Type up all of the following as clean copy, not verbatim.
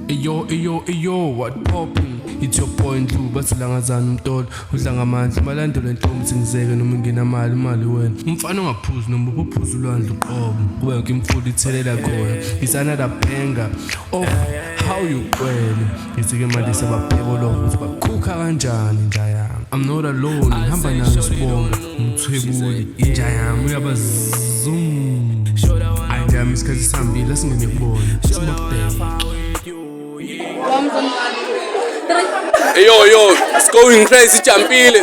Ayo, what popping? It's your point Lou, basilangazana umtolo udla ngamandla malandela intombi singizeke noma nginamali imali wena umfana ongaphuzi noma uphuza ulwandle uqobo kube yonke imfudo ithelela khona it's another banger of how you kwele isike manje sebabheko lo ukuthi bakhukha kanjani inja yami I'm not alone ngihamba nayo sibonga umthwebuli inja yami uyabazum ayami isikhathi sihambile singene kubona sibabheke Yo, it's going crazy jumpile.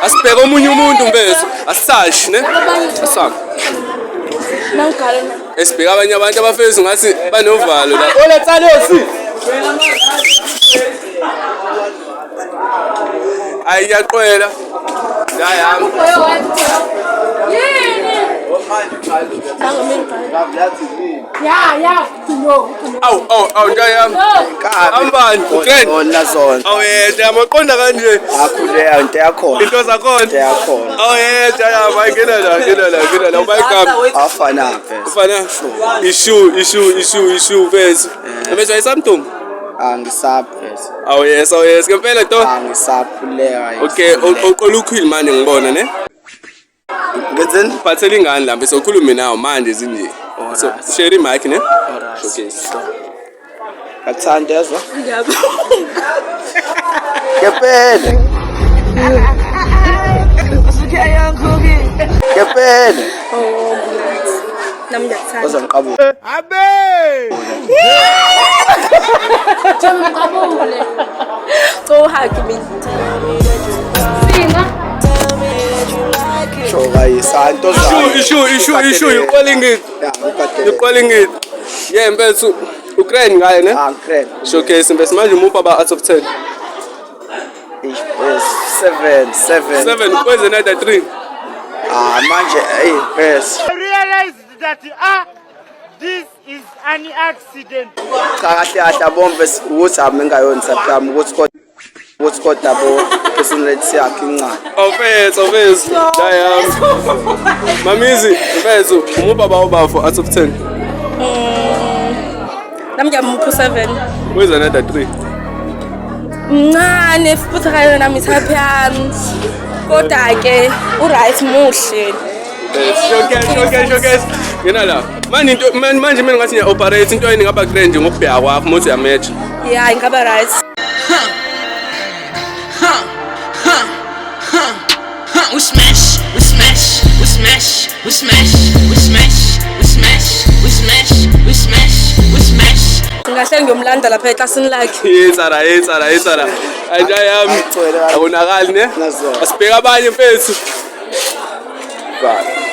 Asibheka omunye umuntu mbeso, asisashi ne? Asam. Esibheka abanye abantu abafezi ngathi banovalo la. Oletsa losi. Ayiyaqwela. Ngayami. Yeah, no. Aw, ngayami. Ambani, utrend. Ona zona. Aw yena maqonda kanje. Akhuleya into yakhona. Into zakhona. Into yakhona. Aw yena ngena la ubayikama. Afana phela. Ufana issue phezulu. Manje ayisamthungu. Angisaphethe. Aw yes ngempela to. Angisaphuleka. Okay, oqola ukhwili manje ngibona ne? Ngenzeni? Phathela ingane la bese ukhulume nawo manje zinje. So share mic ne? Okay. Kathandezwa? Yabo. Ngempela. Ngempela. Oh, nami ngiyathanda. Uzangiqabuka. Jama qabule. Go hug me. Singa. Choka isanto zayo. Issue you calling it. You calling it. Yeah, mfethu Ukraine ngaye ne? Ukraine. Showcase mfethu manje umupha ba out of 10. Is 7. 7 where's another 3? Manje best. I realized that this is an accident. Kahle bombe ukuthi amengayona saphama ukuthi kodwa bo personality yakhe incane. Office. Dayam. Mamizi mfethu umupha ba ubafo out of 10. Nami ngiyamupha 7. Where's another 3? Mncane futhi kayo nami happy yami. Kodwa ke uright muhle. Showcase. Ngena la. Manje mina ngathi ngiya operate into yini ngaba grand ngokubheka kwakho mothi ya match. Yeah, ingaba right. We smash. Ngahle ngiyomlanda lapha eklasini lakhe. Yetsara. Anja yami. Akunakali ne? Asibheka abanye mfethu. Bye.